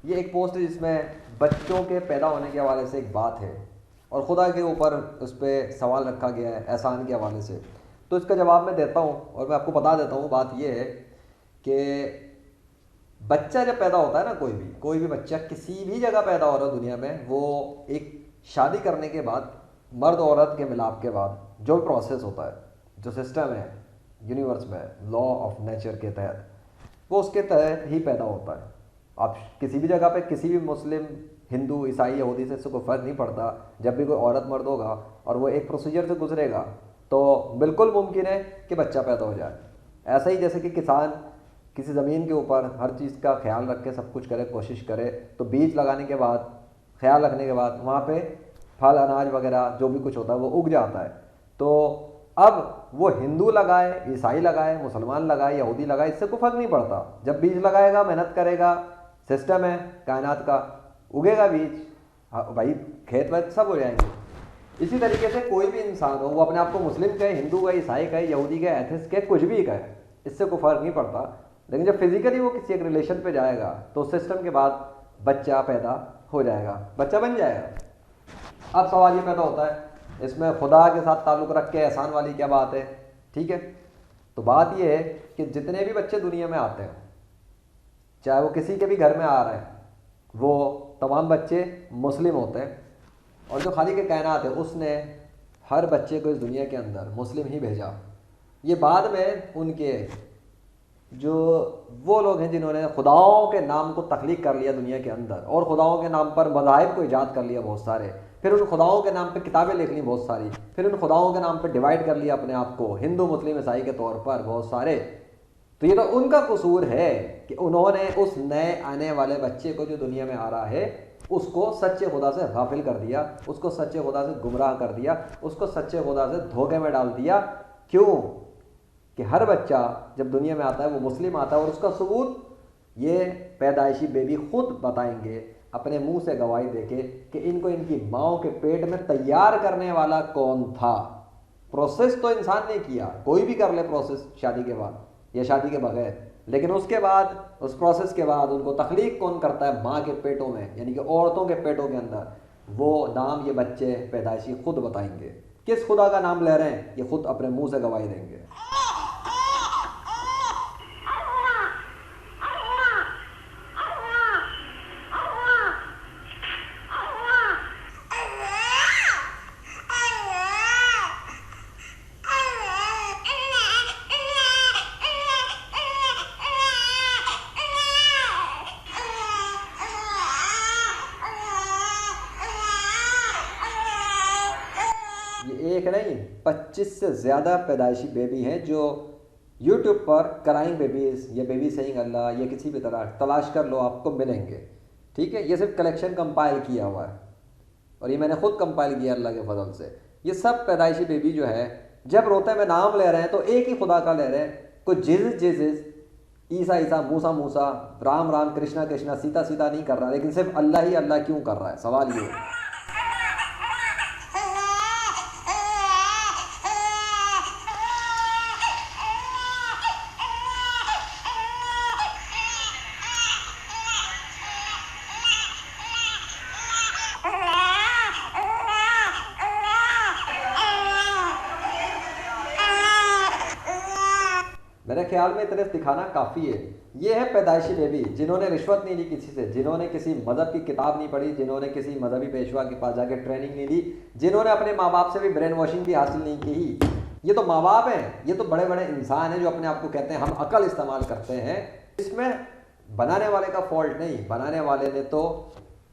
یہ ایک پوسٹ ہے جس میں بچوں کے پیدا ہونے کے حوالے سے ایک بات ہے اور خدا کے اوپر اس پہ سوال رکھا گیا ہے احسان کے حوالے سے. تو اس کا جواب میں دیتا ہوں اور میں آپ کو بتا دیتا ہوں. بات یہ ہے کہ بچہ جب پیدا ہوتا ہے نا، کوئی بھی بچہ کسی بھی جگہ پیدا ہو رہا ہے دنیا میں، وہ ایک شادی کرنے کے بعد، مرد عورت کے ملاپ کے بعد جو پروسیس ہوتا ہے، جو سسٹم ہے یونیورس میں لا آف نیچر کے تحت، وہ اس کے تحت ہی پیدا ہوتا ہے. آپ کسی بھی جگہ پہ کسی بھی مسلم، ہندو، عیسائی، یہودی سے کوئی فرق نہیں پڑتا. جب بھی کوئی عورت مرد ہوگا اور وہ ایک پروسیجر سے گزرے گا تو بالکل ممکن ہے کہ بچہ پیدا ہو جائے. ایسا ہی جیسے کہ کسان کسی زمین کے اوپر ہر چیز کا خیال رکھ کے سب کچھ کرے، کوشش کرے، تو بیج لگانے کے بعد، خیال رکھنے کے بعد وہاں پہ پھل، اناج وغیرہ جو بھی کچھ ہوتا ہے وہ اگ جاتا ہے. تو اب وہ ہندو لگائے، عیسائی لگائے، مسلمان لگائے، یہودی لگائے، اس سے کوئی فرق نہیں پڑتا. جب بیج لگائے گا، محنت کرے گا، سسٹم ہے کائنات کا، اگے گا بیج، بھائی کھیت ویت سب ہو جائیں گے. اسی طریقے سے کوئی بھی انسان ہو، وہ اپنے آپ کو مسلم کہے، ہندو کہے، عیسائی کہے، یہودی کہے، ایتھسٹ کہے، کچھ بھی کہے، اس سے کوئی فرق نہیں پڑتا. لیکن جب فزیکلی وہ کسی ایک ریلیشن پہ جائے گا تو سسٹم کے بعد بچہ پیدا ہو جائے گا، بچہ بن جائے گا. اب سوال یہ پیدا ہوتا ہے، اس میں خدا کے ساتھ تعلق رکھ کے احسان والی کیا بات ہے؟ ٹھیک ہے، تو بات یہ ہے کہ جتنے بھی بچے دنیا میں آتے ہیں، چاہے وہ کسی کے بھی گھر میں آ رہے ہیں، وہ تمام بچے مسلم ہوتے ہیں. اور جو خالق کائنات ہے اس نے ہر بچے کو اس دنیا کے اندر مسلم ہی بھیجا. یہ بعد میں ان کے جو وہ لوگ ہیں جنہوں نے خداؤں کے نام کو تخلیق کر لیا دنیا کے اندر، اور خداؤں کے نام پر مذاہب کو ایجاد کر لیا بہت سارے، پھر ان خداؤں کے نام پہ کتابیں لکھ لی بہت ساری، پھر ان خداؤں کے نام پہ ڈیوائڈ کر لیا اپنے آپ کو ہندو، مسلم، عیسائی کے طور پر بہت سارے. تو یہ تو ان کا قصور ہے کہ انہوں نے اس نئے آنے والے بچے کو جو دنیا میں آ رہا ہے اس کو سچے خدا سے غافل کر دیا، اس کو سچے خدا سے گمراہ کر دیا، اس کو سچے خدا سے دھوکے میں ڈال دیا. کیوں؟ کہ ہر بچہ جب دنیا میں آتا ہے وہ مسلم آتا ہے، اور اس کا ثبوت یہ پیدائشی بیبی خود بتائیں گے اپنے منہ سے گواہی دے کے کہ ان کو ان کی ماؤں کے پیٹ میں تیار کرنے والا کون تھا. پروسیس تو انسان نے کیا، کوئی بھی کر لے پروسیس شادی کے بعد یا شادی کے بغیر، لیکن اس کے بعد، اس پروسیس کے بعد ان کو تخلیق کون کرتا ہے؟ ماں کے پیٹوں میں، یعنی کہ عورتوں کے پیٹوں کے اندر. وہ نام یہ بچے پیدائشی خود بتائیں گے. کس خدا کا نام لے رہے ہیں یہ خود اپنے منہ سے گواہی دیں گے. ایک نہیں، 25 سے زیادہ پیدائشی بیبی ہیں جو یوٹیوب پر کرائم بیبیز یا بیبی سینگ اللہ یا کسی بھی طرح تلاش کر لو، آپ کو ملیں گے. ٹھیک ہے، یہ صرف کلیکشن کمپائل کیا ہوا ہے اور یہ میں نے خود کمپائل کیا اللہ کے فضل سے. یہ سب پیدائشی بیبی جو ہے جب روتے میں نام لے رہے ہیں تو ایک ہی خدا کا لے رہے ہیں. کوئی جیزس عیسیٰ عیسیٰ، موسیٰ موسیٰ، رام رام، کرشنا کرشنا، سیتا سیتا نہیں کر رہا، لیکن صرف اللہ ہی اللہ کیوں کر رہا ہے؟ سوال یہ ہے. میرے خیال میں اتنے دکھانا کافی ہے. یہ ہے پیدائشی بیبی جنہوں نے رشوت نہیں لی کسی سے، جنہوں نے کسی مذہب کی کتاب نہیں پڑھی، جنہوں نے کسی مذہبی پیشوا کے پاس جا کے ٹریننگ نہیں لی، جنہوں نے اپنے ماں باپ سے بھی برین واشنگ بھی حاصل نہیں کی. یہ تو ماں باپ ہیں، یہ تو بڑے بڑے انسان ہیں جو اپنے آپ کو کہتے ہیں ہم عقل استعمال کرتے ہیں. اس میں بنانے والے کا فالٹ نہیں، بنانے والے نے تو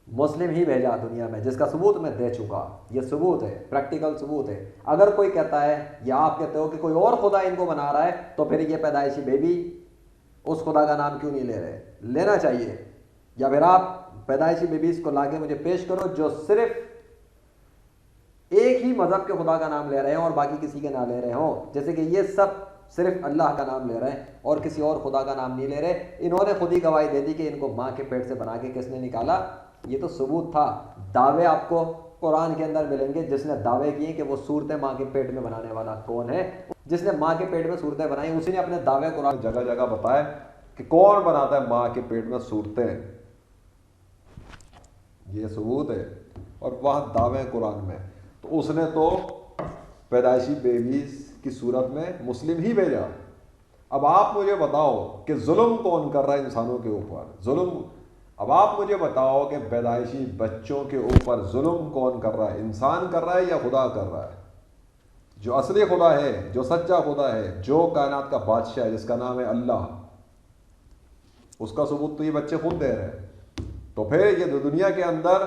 مسلم ہی بھیجا دنیا میں، جس کا ثبوت میں دے چکا. یہ ثبوت ہے، پریکٹیکل ثبوت ہے. اگر کوئی کہتا ہے یا آپ کہتے ہو کہ کوئی اور خدا ان کو بنا رہا ہے تو پھر یہ پیدائشی بیبی اس خدا کا نام کیوں نہیں لے رہے؟ لینا چاہیے. یا پھر آپ پیدائشی بیبیز کو لا کے مجھے پیش کرو جو صرف ایک ہی مذہب کے خدا کا نام لے رہے ہیں اور باقی کسی کے نہ لے رہے ہوں. جیسے کہ یہ سب صرف اللہ کا نام لے رہے ہیں اور کسی اور خدا کا نام نہیں لے رہے. انہوں نے خود ہی گواہی دے دی کہ ان کو ماں کے پیٹ سے بنا کے کس نے نکالا. یہ تو ثبوت تھا. دعوے آپ کو قرآن کے اندر ملیں گے جس نے دعوے کیے کہ وہ صورتیں ماں کے پیٹ میں بنانے والا کون ہے. جس نے ماں کے پیٹ میں صورتیں بنائی اسی نے اپنے دعوے قرآن جگہ جگہ بتایا کہ کون بناتا ہے ماں کے پیٹ میں صورتیں. یہ ثبوت ہے. اور وہاں دعوے قرآن میں تو اس نے تو پیدائشی بیبیز کی صورت میں مسلم ہی بھیجا. اب آپ مجھے بتاؤ کہ ظلم کون کر رہا ہے انسانوں کے اوپر؟ ظلم اب آپ مجھے بتاؤ کہ پیدائشی بچوں کے اوپر ظلم کون کر رہا ہے؟ انسان کر رہا ہے یا خدا کر رہا ہے؟ جو اصلی خدا ہے، جو سچا خدا ہے، جو کائنات کا بادشاہ ہے جس کا نام ہے اللہ، اس کا ثبوت تو یہ بچے خود دے رہے ہیں. تو پھر یہ دنیا کے اندر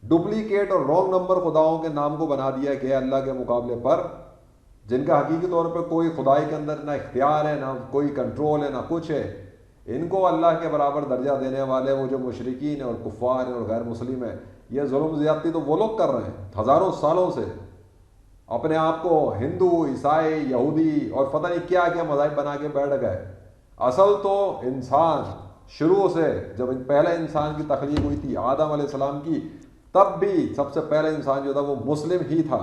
ڈپلیکیٹ اور رانگ نمبر خداؤں کے نام کو بنا دیا گیا اللہ کے مقابلے پر، جن کا حقیقی طور پہ کوئی خدائی کے اندر نہ اختیار ہے، نہ کوئی کنٹرول ہے، نہ کچھ ہے. ان کو اللہ کے برابر درجہ دینے والے وہ جو مشرکین ہیں اور کفار ہیں اور غیر مسلم ہیں، یہ ظلم زیادتی تو وہ لوگ کر رہے ہیں ہزاروں سالوں سے. اپنے آپ کو ہندو، عیسائی، یہودی اور پتہ نہیں کیا کیا مذاہب بنا کے بیٹھ گئے. اصل تو انسان شروع سے جب پہلے انسان کی تخلیق ہوئی تھی آدم علیہ السلام کی، تب بھی سب سے پہلے انسان جو تھا وہ مسلم ہی تھا.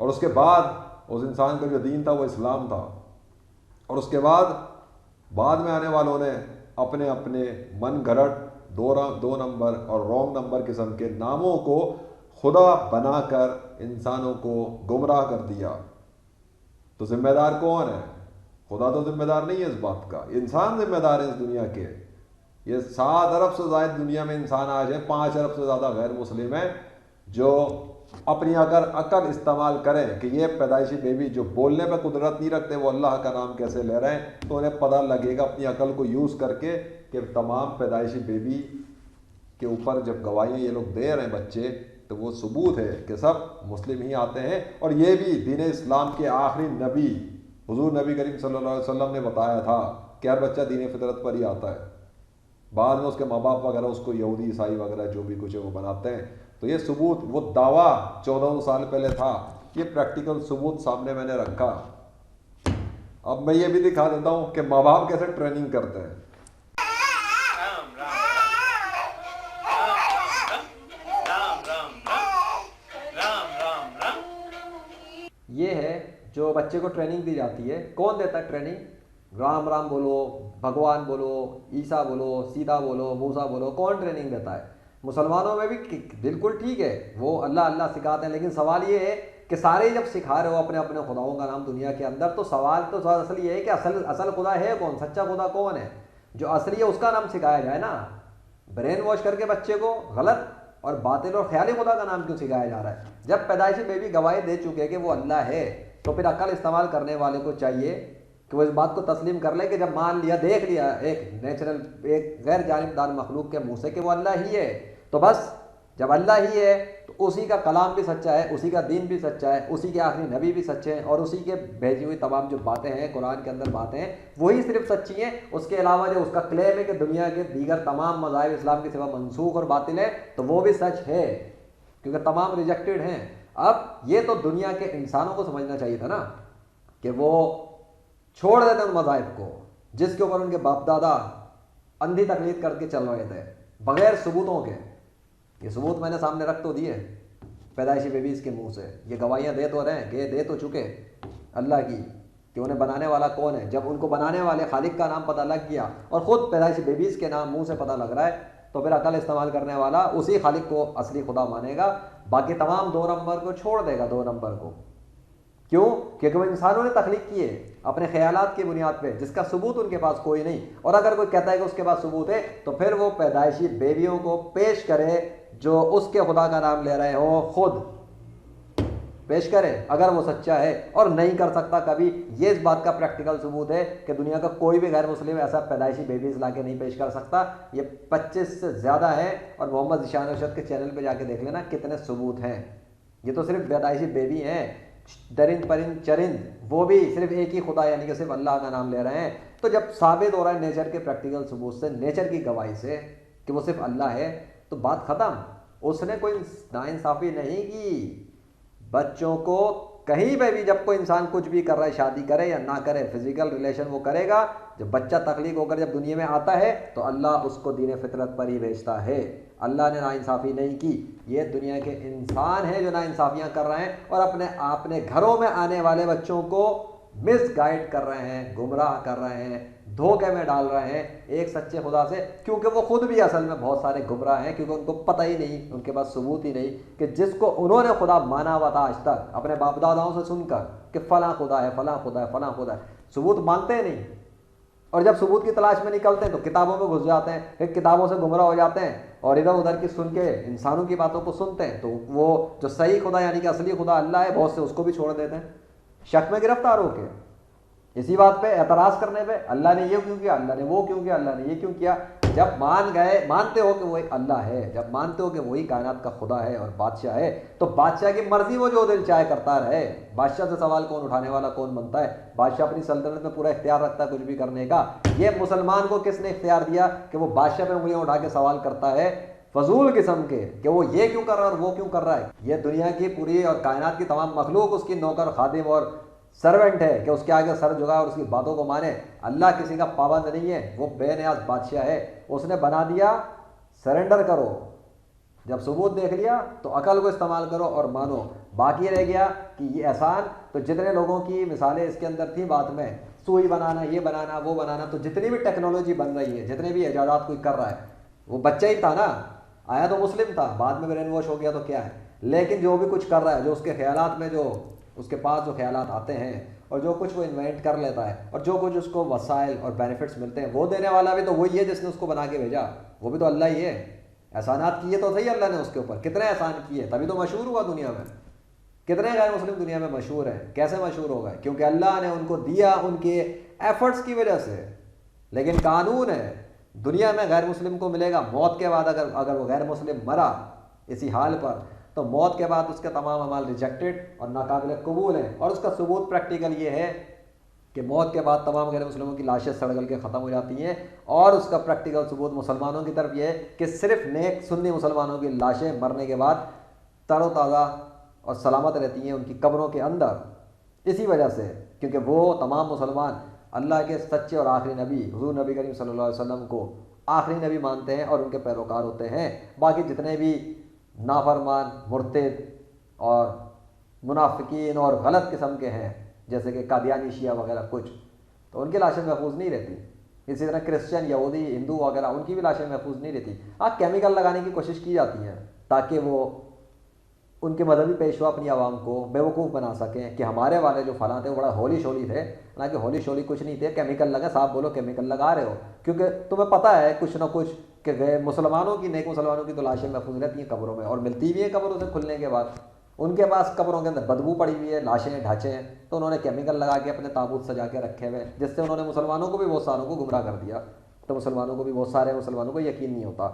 اور اس کے بعد اس انسان کا جو دین تھا وہ اسلام تھا. اور اس کے بعد میں آنے والوں نے اپنے اپنے من گھڑت دو نمبر اور رونگ نمبر قسم کے ناموں کو خدا بنا کر انسانوں کو گمراہ کر دیا. تو ذمہ دار کون ہے؟ خدا تو ذمہ دار نہیں ہے اس بات کا، انسان ذمہ دار ہے اس دنیا کے. یہ 7 ارب سے زائد دنیا میں انسان آج ہیں، 5 ارب سے زیادہ غیر مسلم ہیں جو اپنی اگر عقل استعمال کریں کہ یہ پیدائشی بیبی جو بولنے پہ قدرت نہیں رکھتے وہ اللہ کا نام کیسے لے رہے ہیں، تو انہیں پتہ لگے گا اپنی عقل کو یوز کر کے کہ تمام پیدائشی بیبی کے اوپر جب گواہیاں یہ لوگ دے رہے ہیں بچے، تو وہ ثبوت ہے کہ سب مسلم ہی آتے ہیں. اور یہ بھی دین اسلام کے آخری نبی حضور نبی کریم صلی اللہ علیہ وسلم نے بتایا تھا کہ ہر بچہ دین فطرت پر ہی آتا ہے. بعد میں اس کے ماں باپ وغیرہ اس کو یہودی عیسائی وغیرہ جو بھی کچھ ہے وہ بناتے ہیں. تو یہ ثبوت، وہ دعویٰ 14 سال پہلے تھا، یہ پریکٹیکل ثبوت سامنے میں نے رکھا. اب میں یہ بھی دکھا دیتا ہوں کہ ماں باپ کیسے ٹریننگ کرتے ہیں. یہ ہے جو بچے کو ٹریننگ دی جاتی ہے. کون دیتا ہے ٹریننگ؟ رام رام بولو، بھگوان بولو، عیسیٰ بولو، سیدھا بولو، موسیٰ بولو. کون ٹریننگ دیتا ہے؟ مسلمانوں میں بھی بالکل ٹھیک ہے، وہ اللہ اللہ سکھاتے ہیں، لیکن سوال یہ ہے کہ سارے جب سکھا رہے ہو اپنے اپنے خداؤں کا نام دنیا کے اندر، تو سوال تو اصل یہ ہے کہ اصل خدا ہے کون؟ سچا خدا کون ہے؟ جو اصلی ہے اس کا نام سکھایا جائے نا. برین واش کر کے بچے کو غلط اور باطل اور خیالی خدا کا نام کیوں سکھایا جا رہا ہے؟ جب پیدائشی بیبی گواہی دے چکے کہ وہ اللہ ہے، تو پھر عقل استعمال کرنے والے کو چاہیے کہ وہ اس بات کو تسلیم کر لے کہ جب مان لیا، دیکھ لیا ایک نیچرل، ایک غیر جانبدار مخلوق کے منہ سے کہ وہ اللہ ہی ہے، تو بس جب اللہ ہی ہے تو اسی کا کلام بھی سچا ہے، اسی کا دین بھی سچا ہے، اسی کے آخری نبی بھی سچے ہیں، اور اسی کے بھیجی ہوئی تمام جو باتیں ہیں قرآن کے اندر باتیں ہیں وہی صرف سچی ہیں. اس کے علاوہ جو اس کا کلیم ہے کہ دنیا کے دیگر تمام مذاہب اسلام کے سوا منسوخ اور باطل ہے، تو وہ بھی سچ ہے کیونکہ تمام ریجیکٹڈ ہیں. اب یہ تو دنیا کے انسانوں کو سمجھنا چاہیے تھا نا کہ وہ چھوڑ دیتے ان مذاہب کو جس کے اوپر ان کے باپ دادا اندھی تقلید کر کے چل رہے تھے بغیر ثبوتوں کے. یہ ثبوت میں نے سامنے رکھ تو دیے پیدائشی بیبیز کے منہ سے، یہ گواہیاں دے تو رہے ہیں، دے تو چکے اللہ کی کہ انہیں بنانے والا کون ہے. جب ان کو بنانے والے خالق کا نام پتہ لگ گیا اور خود پیدائشی بیبیز کے نام منہ سے پتہ لگ رہا ہے، تو پھر عقل استعمال کرنے والا اسی خالق کو اصلی خدا مانے گا، باقی تمام 2 نمبر کو چھوڑ دے گا. 2 نمبر کو کیوں؟ کیونکہ وہ انسانوں نے تخلیق کیے اپنے خیالات کی بنیاد پہ جس کا ثبوت ان کے پاس کوئی نہیں. اور اگر کوئی کہتا ہے کہ اس کے پاس ثبوت ہے تو پھر وہ پیدائشی بیبیوں کو پیش کرے جو اس کے خدا کا نام لے رہے ہوں، خود پیش کرے اگر وہ سچا ہے. اور نہیں کر سکتا کبھی. یہ اس بات کا پریکٹیکل ثبوت ہے کہ دنیا کا کوئی بھی غیر مسلم ایسا پیدائشی بیبیز لا کے نہیں پیش کر سکتا. یہ 25 سے زیادہ ہے، اور محمد ذیشان ارشد کے چینل پہ جا کے دیکھ لینا کتنے ثبوت ہیں. یہ تو صرف پیدائشی بیبی ہیں، درند پرند چرند وہ بھی صرف ایک ہی خدا یعنی کہ صرف اللہ کا نام لے رہے ہیں. تو جب ثابت ہو رہا ہے نیچر کے پریکٹیکل ثبوت سے، نیچر کی گواہی سے کہ وہ صرف اللہ ہے، تو بات ختم. اس نے کوئی ناانصافی نہیں کی. بچوں کو کہیں پہ بھی جب کوئی انسان کچھ بھی کر رہا ہے، شادی کرے یا نہ کرے، فزیکل ریلیشن وہ کرے گا. جب بچہ تخلیق ہو کر جب دنیا میں آتا ہے تو اللہ اس کو دین فطرت پر ہی بھیجتا ہے. اللہ نے ناانصافی نہیں کی. یہ دنیا کے انسان ہیں جو ناانصافیاں کر رہے ہیں اور اپنے گھروں میں آنے والے بچوں کو مس گائیڈ کر رہے ہیں، گمراہ کر رہے ہیں، دھوکے میں ڈال رہے ہیں ایک سچے خدا سے، کیونکہ وہ خود بھی اصل میں بہت سارے گمراہ ہیں، کیونکہ ان کو پتہ ہی نہیں، ان کے پاس ثبوت ہی نہیں کہ جس کو انہوں نے خدا مانا ہوا تھا آج تک اپنے باپ داداؤں سے سن کر کہ فلاں خدا ہے، فلاں خدا ہے، فلاں خدا ہے، ثبوت مانتے ہی نہیں، اور جب ثبوت کی تلاش میں نکلتے ہیں تو کتابوں میں گھس جاتے ہیں، پھر کتابوں سے گمراہ ہو جاتے ہیں اور ادھر ادھر کی سن کے انسانوں کی باتوں کو سنتے ہیں، تو وہ جو صحیح خدا یعنی کہ اصلی خدا اللہ ہے، بہت سے اس کو بھی چھوڑ دیتے ہیں شک میں گرفتار ہو کے، اسی بات پہ اعتراض کرنے پہ اللہ نے یہ کیوں کیا، اللہ نے وہ کیوں کیا، اللہ نے یہ کیوں کیا۔ جب مانتے ہو کہ وہ ایک اللہ ہے، جب مانتے ہو کہ وہی کائنات کا خدا ہے اور بادشاہ ہے، تو بادشاہ کی مرضی وہ جو دل چاہے کرتا رہے۔ بادشاہ سے سوال کون اٹھانے والا، کون بنتا ہے؟ بادشاہ اپنی سلطنت میں پورا اختیار رکھتا ہے کچھ بھی کرنے کا۔ یہ مسلمان کو کس نے اختیار دیا کہ وہ بادشاہ پہ انگلیاں اٹھا کے سوال کرتا ہے فضول قسم کے کہ وہ یہ کیوں کر رہا ہے اور وہ کیوں کر رہا ہے؟ یہ دنیا کی پوری اور کائنات کی تمام مخلوق اس کی نوکر، خادم اور سرونٹ ہے کہ اس کے آگے سر جھکائے اور اس کی باتوں کو مانے۔ اللہ کسی کا پابند نہیں ہے، وہ بے نیاز بادشاہ ہے، اس نے بنا دیا، سرنڈر کرو، جب ثبوت دیکھ لیا تو عقل کو استعمال کرو اور مانو۔ باقی رہ گیا کہ یہ احسان، تو جتنے لوگوں کی مثالیں اس کے اندر تھیں بات میں، سوئی بنانا، یہ بنانا، وہ بنانا، تو جتنی بھی ٹیکنالوجی بن رہی ہے، جتنے بھی ایجادات کوئی کر رہا ہے، وہ بچہ ہی تھا نا، آیا تو مسلم تھا، بعد میں برین واش ہو گیا تو کیا ہے، لیکن جو بھی کچھ کر رہا ہے، جو اس کے خیالات میں، جو اس کے پاس جو خیالات آتے ہیں اور جو کچھ وہ انوینٹ کر لیتا ہے اور جو کچھ اس کو وسائل اور بینیفٹس ملتے ہیں، وہ دینے والا بھی تو وہی ہے جس نے اس کو بنا کے بھیجا، وہ بھی تو اللہ ہی ہے۔ احسانات کیے تو صحیح اللہ نے اس کے اوپر، کتنے احسان کیے، تبھی تو مشہور ہوا دنیا میں۔ کتنے غیر مسلم دنیا میں مشہور ہیں، کیسے مشہور ہو گئے؟ کیونکہ اللہ نے ان کو دیا ان کے ایفرٹس کی وجہ سے۔ لیکن قانون ہے، دنیا میں غیر مسلم کو ملے گا موت کے بعد، اگر وہ غیر مسلم مرا اسی حال پر، تو موت کے بعد اس کے تمام اعمال ریجیکٹڈ اور ناقابل قبول ہیں، اور اس کا ثبوت پریکٹیکل یہ ہے کہ موت کے بعد تمام غیر مسلموں کی لاشیں سڑ گل کے ختم ہو جاتی ہیں، اور اس کا پریکٹیکل ثبوت مسلمانوں کی طرف یہ ہے کہ صرف نیک سنی مسلمانوں کی لاشیں مرنے کے بعد تر و تازہ اور سلامت رہتی ہیں ان کی قبروں کے اندر، اسی وجہ سے کیونکہ وہ تمام مسلمان اللہ کے سچے اور آخری نبی حضور نبی کریم صلی اللہ علیہ وسلم کو آخری نبی مانتے ہیں اور ان کے پیروکار ہوتے ہیں۔ باقی جتنے بھی نافرمان، مرتد اور منافقین اور غلط قسم کے ہیں، جیسے کہ قادیانی شیعہ وغیرہ کچھ، تو ان کی لاشیں محفوظ نہیں رہتی۔ اسی طرح کرسچن، یہودی، ہندو وغیرہ، ان کی بھی لاشیں محفوظ نہیں رہتی۔ کیمیکل لگانے کی کوشش کی جاتی ہے تاکہ وہ ان کے مذہبی پیشوا اپنی عوام کو بیوقوف بنا سکیں کہ ہمارے والے جو فلاں تھے وہ بڑا ہولی شولی تھے، حالانکہ ہولی شولی کچھ نہیں تھے، کیمیکل لگا، صاحب بولو کیمیکل لگا رہے ہو، کیونکہ تمہیں پتہ ہے کچھ نہ کچھ کہ غیر مسلمانوں کی، نیک مسلمانوں کی تو لاشیں محفوظ رہتی ہیں قبروں میں، اور ملتی بھی ہیں قبروں سے کھلنے کے بعد، ان کے پاس قبروں کے اندر بدبو پڑی ہوئی ہے، لاشیں ڈھانچے ہیں، تو انہوں نے کیمیکل لگا کے اپنے تابوت سجا کے رکھے ہوئے، جس سے انہوں نے مسلمانوں کو بھی بہت ساروں کو گمراہ کر دیا، تو مسلمانوں کو بھی بہت سارے مسلمانوں کو یقین نہیں ہوتا۔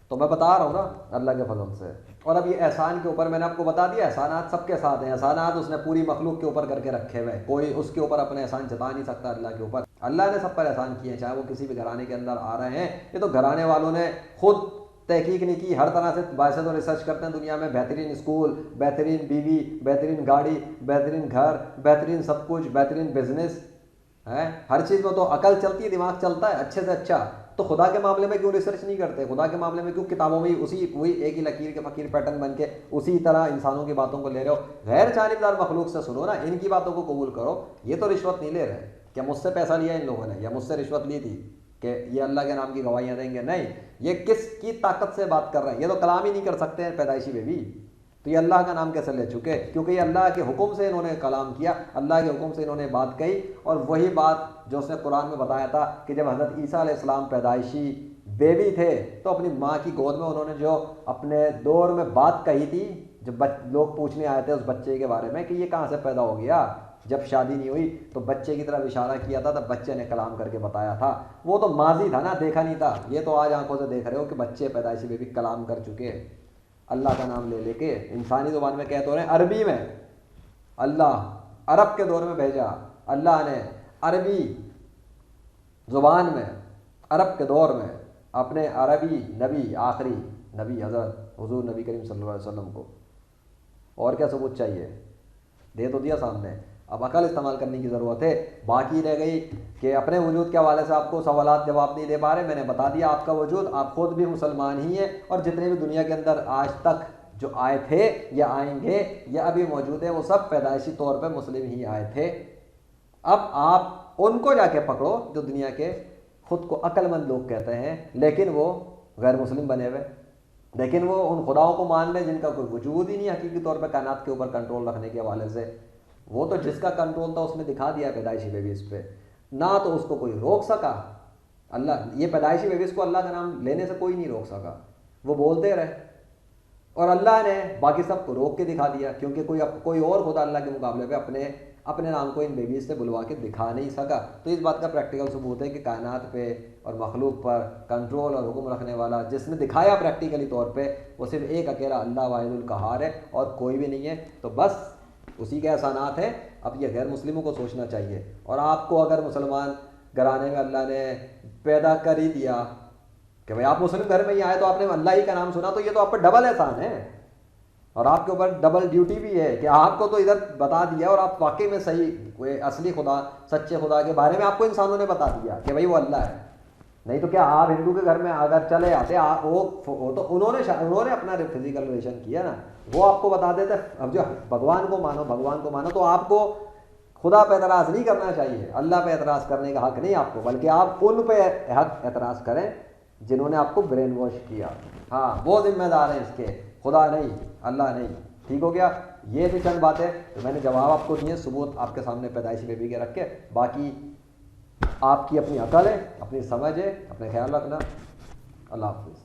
تو میں بتا رہا ہوں نا اللہ کے فضل سے۔ اور اب یہ احسان کے اوپر میں نے آپ کو بتا دیا، احسانات سب کے ساتھ ہیں، احسانات اس نے پوری مخلوق کے اوپر کر کے رکھے ہوئے، کوئی اس کے اوپر اپنے احسان جتا نہیں سکتا اللہ کے اوپر۔ اللہ نے سب پر احسان کیے ہیں، چاہے وہ کسی بھی گھرانے کے اندر آ رہے ہیں، یہ تو گھرانے والوں نے خود تحقیق نہیں کی، ہر طرح سے باعث تو ریسرچ کرتے ہیں دنیا میں، بہترین اسکول، بہترین بیوی، بہترین گاڑی، بہترین گھر، بہترین سب کچھ، بہترین بزنس ہے، ہر چیز میں تو عقل چلتی ہے، دماغ چلتا ہے اچھے سے اچھا، تو خدا کے معاملے میں کیوں ریسرچ نہیں کرتے؟ خدا کے معاملے میں کیوں کتابوں میں وہی ایک ہی لکیر کے فقیر پیٹرن بن کے اسی طرح انسانوں کی باتوں کو لے رہے ہو؟ غیر جانبدار مخلوق سے سنو نا، ان کی باتوں کو قبول کرو۔ یہ تو رشوت نہیں لے رہے، کیا مجھ سے پیسہ لیا ان لوگوں نے یا مجھ سے رشوت لی تھی کہ یہ اللہ کے نام کی گواہیاں دیں گے؟ نہیں، یہ کس کی طاقت سے بات کر رہے ہیں؟ یہ تو کلام ہی نہیں کر سکتے ہیں پیدائشی بیوی، تو یہ اللہ کا نام کیسے لے چکے؟ کیونکہ یہ اللہ کے حکم سے انہوں نے کلام کیا، اللہ کے حکم سے انہوں نے بات کہی، اور وہی بات جو اس نے قرآن میں بتایا تھا کہ جب حضرت عیسیٰ علیہ السلام پیدائشی بیبی تھے تو اپنی ماں کی گود میں انہوں نے جو اپنے دور میں بات کہی تھی، جب لوگ پوچھنے آئے تھے اس بچے کے بارے میں کہ یہ کہاں سے پیدا ہو گیا، جب شادی نہیں ہوئی تو بچے کی طرف اشارہ کیا تھا، تب بچے نے کلام کر کے بتایا تھا۔ وہ تو ماضی تھا نا، دیکھا نہیں تھا، یہ تو آج آنکھوں سے دیکھ رہے ہو کہ بچے پیدائشی بیبی کلام کر چکے، اللہ کا نام لے لے کے، انسانی زبان میں کہتے ہو رہے ہیں، عربی میں اللہ عرب کے دور میں بھیجا، اللہ نے عربی زبان میں عرب کے دور میں اپنے عربی نبی، آخری نبی حضرت حضور نبی کریم صلی اللہ علیہ وسلم کو، اور کیا ثبوت چاہیے؟ دے تو دیا سامنے، اب عقل استعمال کرنے کی ضرورت ہے۔ باقی رہ گئی کہ اپنے وجود کے حوالے سے آپ کو سوالات جواب نہیں دے پا رہے، میں نے بتا دیا آپ کا وجود، آپ خود بھی مسلمان ہی ہیں، اور جتنے بھی دنیا کے اندر آج تک جو آئے تھے یا آئیں گے یا ابھی موجود ہیں، وہ سب پیدائشی طور پہ مسلم ہی آئے تھے۔ اب آپ ان کو جا کے پکڑو جو دنیا کے خود کو عقل مند لوگ کہتے ہیں لیکن وہ غیر مسلم بنے ہوئے، لیکن وہ ان خداؤں کو مان لیں جن کا کوئی وجود ہی نہیں حقیقی طور پہ کائنات کے اوپر کنٹرول رکھنے کے حوالے سے۔ وہ تو جس کا کنٹرول تھا اس نے دکھا دیا پیدائشی بیبیز پہ، نہ تو اس کو کوئی روک سکا۔ اللہ یہ پیدائشی بیبیز کو اللہ کا نام لینے سے کوئی نہیں روک سکا، وہ بولتے رہے، اور اللہ نے باقی سب کو روک کے دکھا دیا، کیونکہ کوئی اور خدا اللہ کے مقابلے پہ اپنے نام کو ان بیبیز سے بلوا کے دکھا نہیں سکا۔ تو اس بات کا پریکٹیکل ثبوت ہے کہ کائنات پہ اور مخلوق پر کنٹرول اور حکم رکھنے والا جس نے دکھایا پریکٹیکلی طور پہ، وہ صرف ایک اکیلا اللہ واحد القہار ہے اور کوئی بھی نہیں ہے۔ تو بس اسی کے احسانات ہیں۔ اب یہ غیر مسلموں کو سوچنا چاہیے، اور آپ کو اگر مسلمان گھرانے میں اللہ نے پیدا کر ہی دیا کہ بھائی آپ مسلم گھر میں ہی آئے تو آپ نے اللہ ہی کا نام سنا، تو یہ تو آپ پر ڈبل احسان ہے، اور آپ کے اوپر ڈبل ڈیوٹی بھی ہے کہ آپ کو تو ادھر بتا دیا، اور آپ واقعی میں صحیح اصلی خدا سچے خدا کے بارے میں آپ کو انسانوں نے بتا دیا کہ بھائی وہ اللہ ہے۔ نہیں تو کیا آپ ہندو کے گھر میں اگر چلے آتے وہ تو انہوں نے اپنا فزیکل ریلیشن کیا نا، وہ آپ کو بتا دیتے اب جو بھگوان کو مانو تو آپ کو خدا پہ اعتراض نہیں کرنا چاہیے، اللہ پہ اعتراض کرنے کا حق نہیں آپ کو، بلکہ آپ ان پہ حق اعتراض کریں جنہوں نے آپ کو برین واش کیا۔ ہاں وہ ذمہ دار ہیں اس کے، خدا نہیں، اللہ نہیں۔ ٹھیک ہو گیا؟ یہ بھی چند باتیں تو میں نے جواب آپ کو دیے، ثبوت آپ کے سامنے پیدائشی بیبی کے رکھ کے، باقی آپ کی اپنی عقل ہے، اپنی سمجھ ہے، اپنے خیال رکھنا۔ اللہ حافظ۔